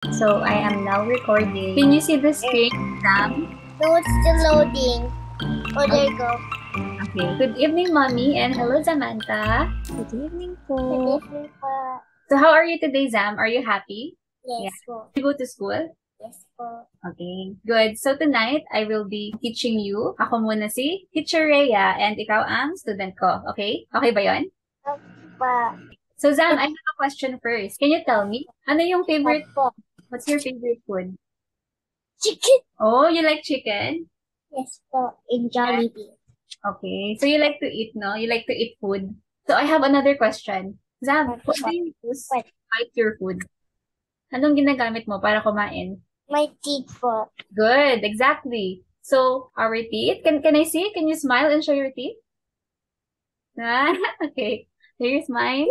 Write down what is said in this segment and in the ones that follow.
So I am now recording. Can you see the screen, Sam? No, it's still loading. Oh, there you go. Okay. Good evening, Mommy, and hello, Samantha. Good evening Good po. evening po. So how are you today, Sam? Are you happy? Yes po. You go to school? Yes po. Okay, good. So tonight, I will be teaching you. Ako muna si Teacher Rhea, and ikaw ang student ko. Okay? Okay ba yon? Pa. So Zam, I have a question first. Can you tell me, ano yung favorite, Po. what's your favorite food? Chicken. Oh, you like chicken? Yes po. In Jollibee. Okay. So you like to eat, no? You like to eat food. So I have another question. Zam, what do you use to What? bite your food? Anong ginagamit mo para kumain? My teeth po. Good, exactly. So our teeth, can I see? Can you smile and show your teeth? Ah, okay. Here's mine.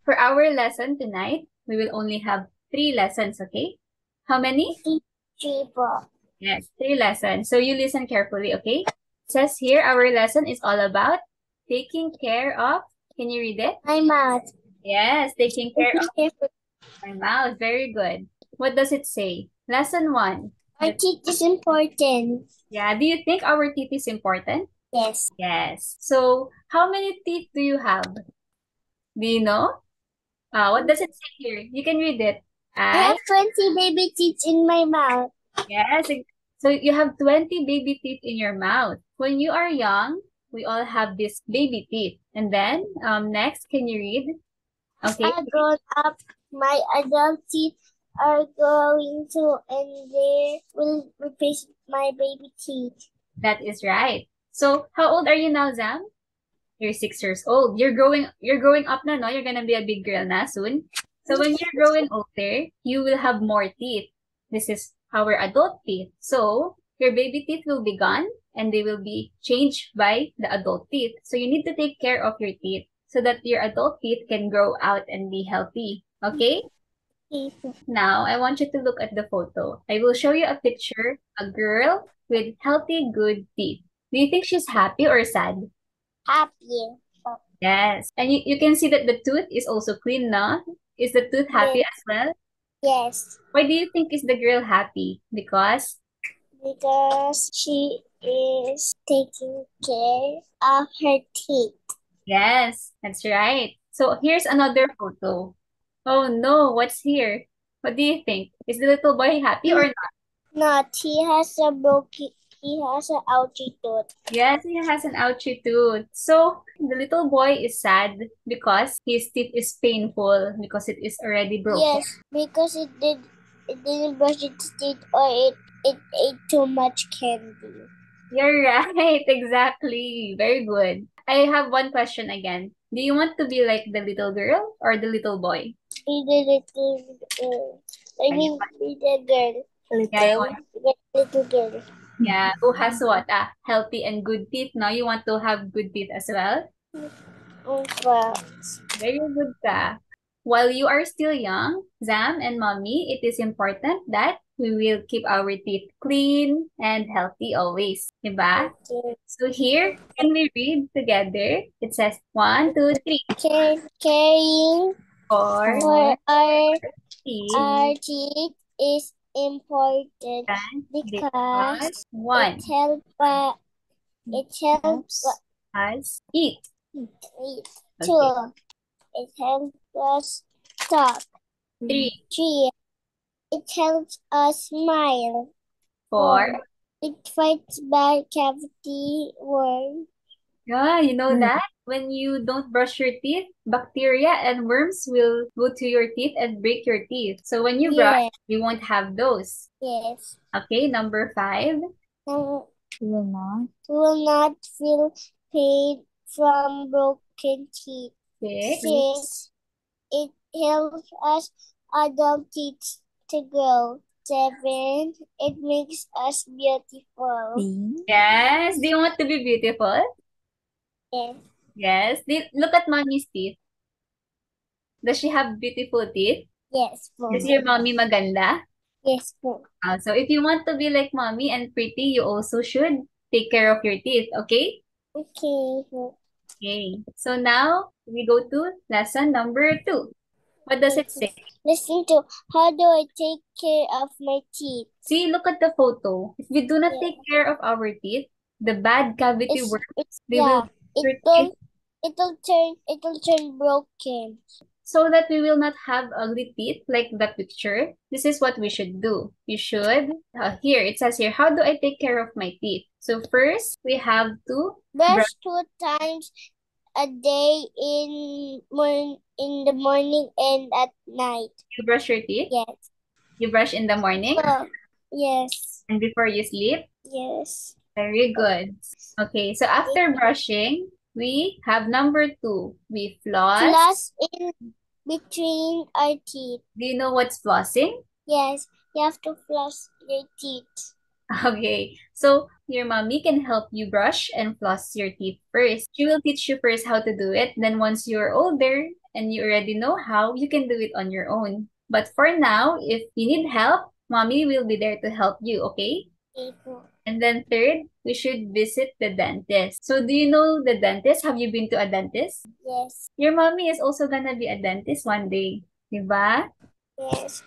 For our lesson tonight, we will only have 3 lessons, okay? How many? Three po. Yes, 3 lessons. So you listen carefully, okay? It says here our lesson is all about taking care of, can you read it? My mouth. Yes, taking care of my mouth. Very good. What does it say? Lesson 1. Our teeth is important. Yeah, do you think our teeth is important? Yes. Yes. So how many teeth do you have? Do you know? What does it say here? You can read it. I have 20 baby teeth in my mouth. Yes. So you have 20 baby teeth in your mouth. When you are young, we all have these baby teeth. And then, next, can you read? Okay. I grown up. My adult teeth are going to, and they will replace my baby teeth. That is right. So how old are you now, Zam? You're 6 years old. You're growing up na, no? You're gonna be a big girl na soon. So when you're growing older, you will have more teeth. This is our adult teeth. So your baby teeth will be gone and they will be changed by the adult teeth. So you need to take care of your teeth so that your adult teeth can grow out and be healthy. Okay? Now, I want you to look at the photo. I will show you a picture, a girl with healthy, good teeth. Do you think she's happy or sad? Happy. Yes. And you can see that the tooth is also clean, no? Is the tooth happy as well? Yes, Why do you think is the girl happy? Because because she is taking care of her teeth. yes, that's right. So here's another photo. Oh no, what's here? What do you think? Is the little boy happy or not? Not, he has an ouchy tooth. Yes, he has an ouchy tooth. So the little boy is sad because his teeth is painful because it is already broken. Yes, because it didn't brush its teeth or it ate too much candy. You're right, exactly. Very good. I have one question again. Do you want to be like the little girl or the little boy? Be the little girl. I mean, be the girl. Yeah, you want, Little girl. yeah, who has what? Healthy and good teeth. No, you want to have good teeth as well? Well, Very good ka. While you are still young, Zam and Mommy, it is important that we will keep our teeth clean and healthy always. Diba? So here, can we read together? It says 1, 2, 3. caring For for our teeth teeth is important because one it helps us eat. eat. Two, it helps us talk. 3, Three, it helps us smile. 4. It fights bad cavity worms. Yeah, you know that? When you don't brush your teeth, bacteria and worms will go to your teeth and break your teeth. So when you brush, you won't have those. Yes. Okay, number 5. No, Will not. will not feel pain from broken teeth. 6. Six, it helps us adult teeth to grow. 7, it makes us beautiful. Yes. Do you want to be beautiful? Yes. Yes. Look at mommy's teeth. Does she have beautiful teeth? Yes, po. Is your mommy maganda? Yes, po. So if you want to be like mommy and pretty, you also should take care of your teeth, okay? Okay. Okay. So now we go to lesson number 2. What does it say? Listen to how do I take care of my teeth? See, look at the photo. If we do not Yeah. take care of our teeth, the bad cavity It's worms, they will yeah. It replace will turn broken. so that we will not have ugly teeth like the picture. This is what we should do. You should, here, it says here, how do I take care of my teeth? So first, we have to brush. Brush 2 times a day in the morning and at night. You brush your teeth. Yes. You brush in the morning Yes. and before you sleep. Yes. Very good. Okay, so after brushing, we have number 2. We floss. Floss in between our teeth. Do you know what's flossing? Yes, you have to floss your teeth. Okay, so your mommy can help you brush and floss your teeth first. She will teach you first how to do it. Then once you're older and you already know how, you can do it on your own. But for now, if you need help, mommy will be there to help you, okay? And then third, we should visit the dentist. So do you know the dentist? Have you been to a dentist? Yes. Your mommy is also gonna be a dentist one day, diba? Yes.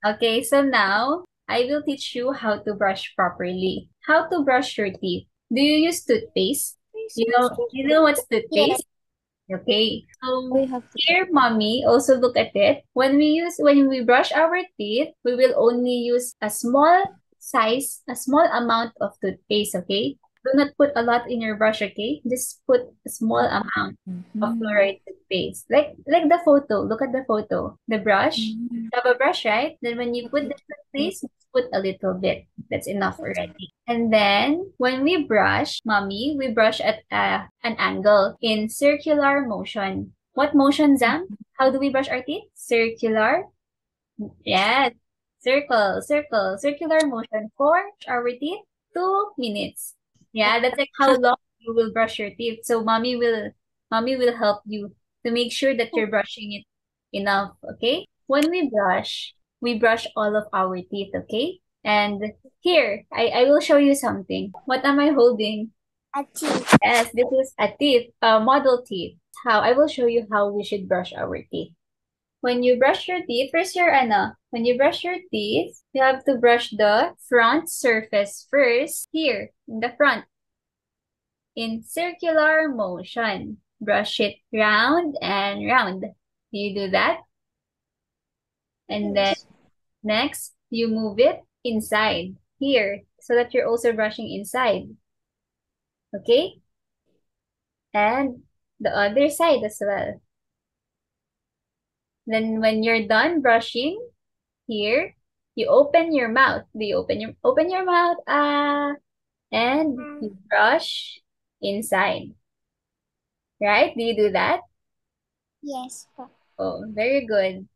Okay, so now I will teach you how to brush properly. How to brush your teeth. Do you use toothpaste? You know what's toothpaste? Okay. So We have to. here, mommy, also look at it. When we brush our teeth, we will only use a small amount of toothpaste, okay? Do not put a lot in your brush, okay? Just put a small amount of fluoride toothpaste. Like the photo. Look at the photo. The brush. You have a brush, right? Then when you put the toothpaste, just put a little bit. That's enough already. And then when we brush, mommy, we brush at an angle in circular motion. What motion, Zam? How do we brush our teeth? Circular. Yes. Circular motion for our teeth. 2 minutes. Yeah, that's like how long you will brush your teeth. So mommy will help you to make sure that you're brushing it enough, okay? When we brush all of our teeth, okay? And here, I will show you something. What am I holding? A teeth. Yes, this is a teeth, model teeth. How I will show you how we should brush our teeth. When you brush your teeth, when you brush your teeth, you have to brush the front surface first, here, in the front, in circular motion. Brush it round and round. Do you do that? And then next, you move it inside, here, so that you're also brushing inside. Okay? And the other side as well. Then when you're done brushing, here, you open your mouth. Do you open your mouth? And you brush inside. Right? Do you do that? Yes. Oh, very good.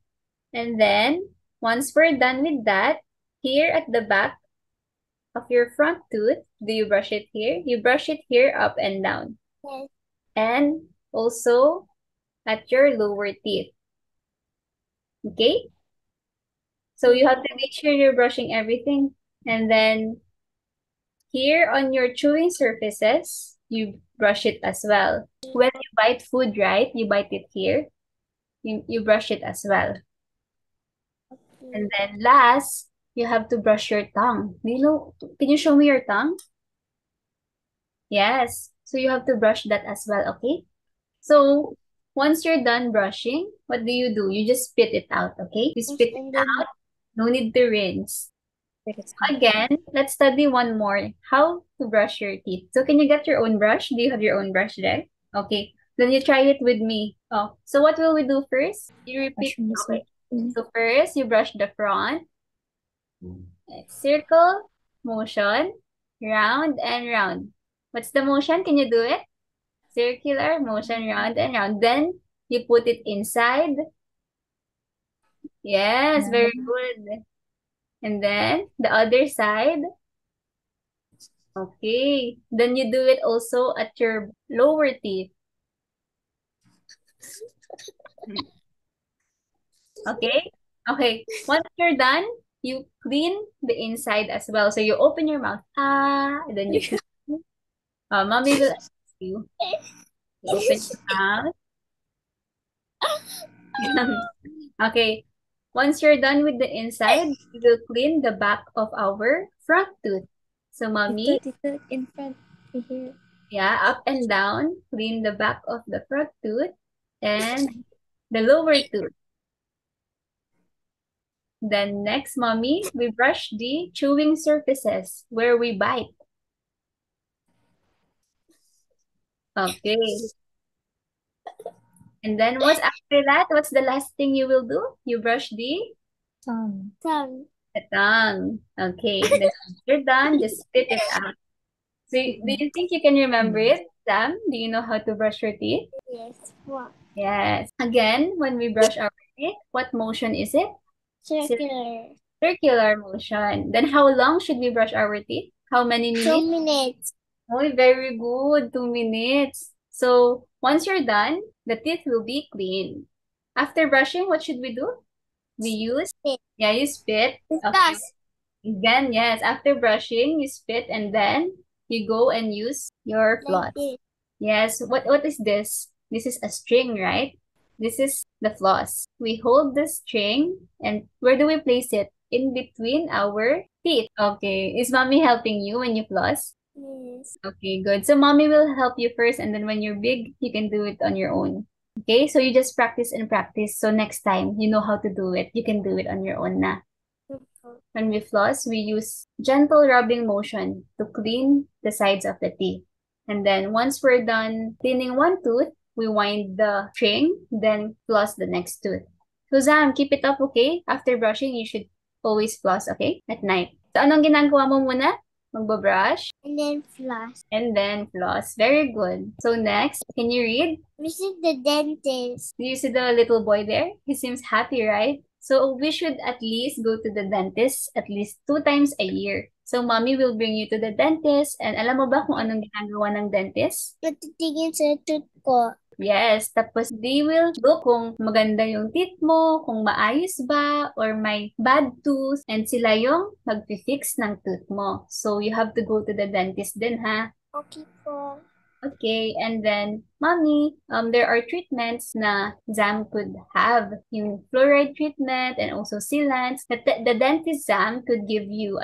And then once we're done with that, here at the back of your front tooth, do you brush it here? You brush it here up and down. Yes. And also at your lower teeth. Okay? So you have to make sure you're brushing everything. And then here on your chewing surfaces, you brush it as well. When you bite food, right? You bite it here. You brush it as well. And then last, you have to brush your tongue. Do you know, can you show me your tongue? Yes. So you have to brush that as well, okay? So once you're done brushing, what do? You just spit it out, okay? You spit it out. No need to rinse. Again, let's study one more. How to brush your teeth. So can you get your own brush? Do you have your own brush there? Okay. Then you try it with me. Oh, so what will we do first? You repeat. Okay. So first, you brush the front. Circle, motion, round and round. What's the motion? Can you do it? Circular, motion, round and round. Then you put it inside. Yes, very good. And then the other side. Okay. Then you do it also at your lower teeth. Okay? Okay. Once you're done, you clean the inside as well. So you open your mouth. And then you clean. Mommy will ask you. You open your mouth. Okay. Once you're done with the inside, we will clean the back of our front tooth. So, mommy, Dito, in front here. yeah, up and down, clean the back of the front tooth and the lower tooth. Then next, mommy, we brush the chewing surfaces where we bite. Okay. And then what's after that? What's the last thing you will do? You brush the Tongue. the tongue. Okay. Then once you're done, just spit it out. So, do you think you can remember it, Sam? Do you know how to brush your teeth? Yes. What? Yes. Again, when we brush our teeth, what motion is it? Circular. Circular motion. Then how long should we brush our teeth? How many 2 minutes? minutes. Oh, very good. 2 minutes. So once you're done, the teeth will be clean. After brushing, what should we do? We use, Spit. yeah, you spit. Okay. Discuss. Again, yes, after brushing, you spit and then you go and use your floss. Like this. Yes, what is this? This is a string, right? This is the floss. We hold the string and where do we place it? In between our teeth. Okay. Is mommy helping you when you floss? Yes. Okay, good. So mommy will help you first and then when you're big, you can do it on your own. Okay, so you just practice and practice. So next time, you know how to do it. You can do it on your own na. When we floss, we use gentle rubbing motion to clean the sides of the teeth. And then once we're done cleaning one tooth, we wind the string, then floss the next tooth. So Zam, keep it up, okay? After brushing, you should always floss, okay? At night. So anong ginagawa mo muna? Magbo-brush And then floss. and then floss. Very good. So next, can you read? Visit the dentist. Do you see the little boy there? He seems happy, right? So we should at least go to the dentist at least 2 times a year. So mommy will bring you to the dentist. And alam mo ba kung anong ginagawa ng dentist? Matitigin sa tooth ko. Yes, tapos they will look kung maganda yung teeth mo, kung maayos ba, or may bad tooth, and sila yung magfi-fix ng tooth mo. So you have to go to the dentist din, ha? Okay po. Okay, and then, mommy, there are treatments na Zam could have. Yung fluoride treatment and also sealants. The dentist Zam could give you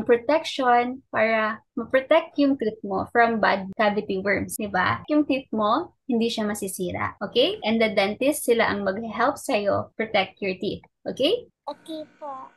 protection para ma-protect yung tooth mo from bad cavity worms, di ba? Yung teeth mo, hindi siya masisira. Okay? And the dentist, sila ang mag-help sa'yo protect your teeth. Okay? Okay po.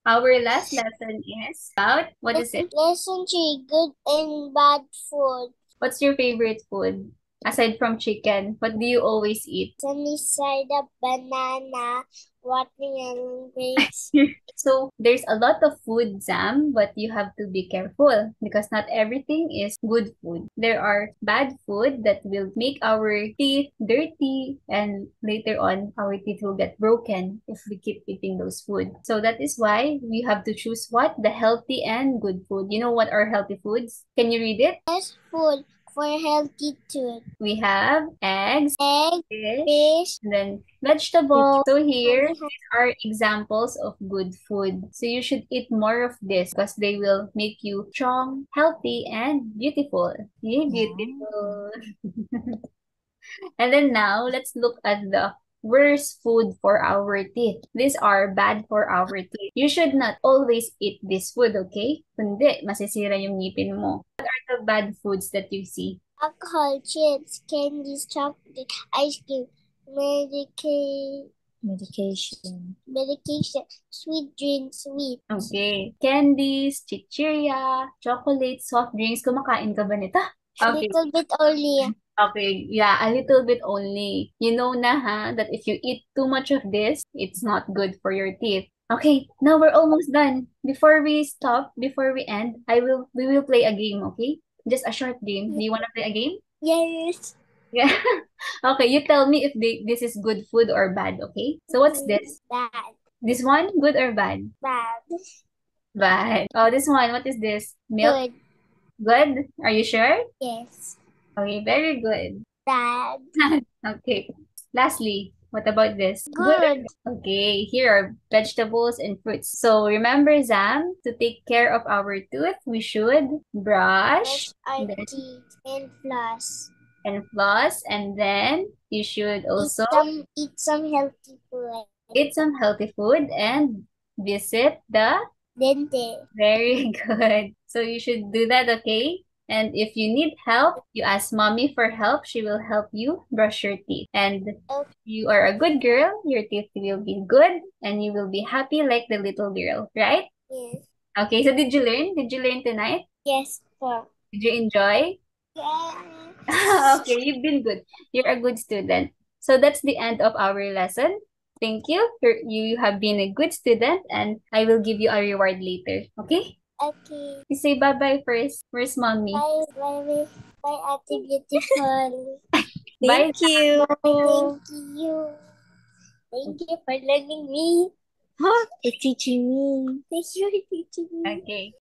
Our last lesson is about, what is it? Lesson 3, good and bad food. What's your favorite food? Aside from chicken, what do you always eat? Sunny side up, banana, watermelon, grapes. So there's a lot of food, Zam, but you have to be careful because not everything is good food. There are bad food that will make our teeth dirty and later on our teeth will get broken if we keep eating those food. So that is why we have to choose what? The healthy and good food. You know what are healthy foods? Can you read it? Best food for healthy tooth. We have eggs, Egg, fish, fish. and then vegetables. So here, these are examples of good food. So you should eat more of this because they will make you strong, healthy, and beautiful. Yeah, beautiful. And then now, let's look at the worst food for our teeth. These are bad for our teeth. You should not always eat this food, okay? Kundi, masisira yung ngipin mo. What are the bad foods that you see? Alcohol, chips, candies, chocolate, ice cream, medication, sweet drinks, sweet. Okay. Candies, chichirya, chocolate, soft drinks. Kumakain ka ba nito? Okay. Little bit only. Okay, yeah, a little bit only. You know na ha, that if you eat too much of this, it's not good for your teeth. Okay, now we're almost done. Before we stop, before we end, we will play a game, okay? Just a short game. Do you want to play a game? Yes. Yeah. Okay, you tell me if this is good food or bad, okay? So what's this? Bad. This one, good or bad? Bad. Bad. Oh, this one, what is this? Milk? Good. Good? Are you sure? Yes. Okay, very good. Bad. Okay. Lastly, what about this? Good. Okay, here are vegetables and fruits. So remember, Zam, to take care of our tooth, we should brush Brush our then- teeth and floss. and floss, and then you should also Eat some healthy food. eat some healthy food, and visit the Dente. very good. So you should do that, okay? And if you need help, you ask mommy for help. She will help you brush your teeth. And Okay. you are a good girl. Your teeth will be good and you will be happy like the little girl, right? Yes. Okay, so did you learn? Did you learn tonight? Yes, for. Did you enjoy? Yes. Okay, you've been good. You're a good student. So that's the end of our lesson. Thank you. You have been a good student and I will give you a reward later. Okay? Okay. You say bye-bye first. Where's mommy? Bye, bye, bye, Ate Beautiful. Bye. Thank you. Thank you. Thank you for learning me. Huh? It's teaching me. Thank you for teaching me. Okay.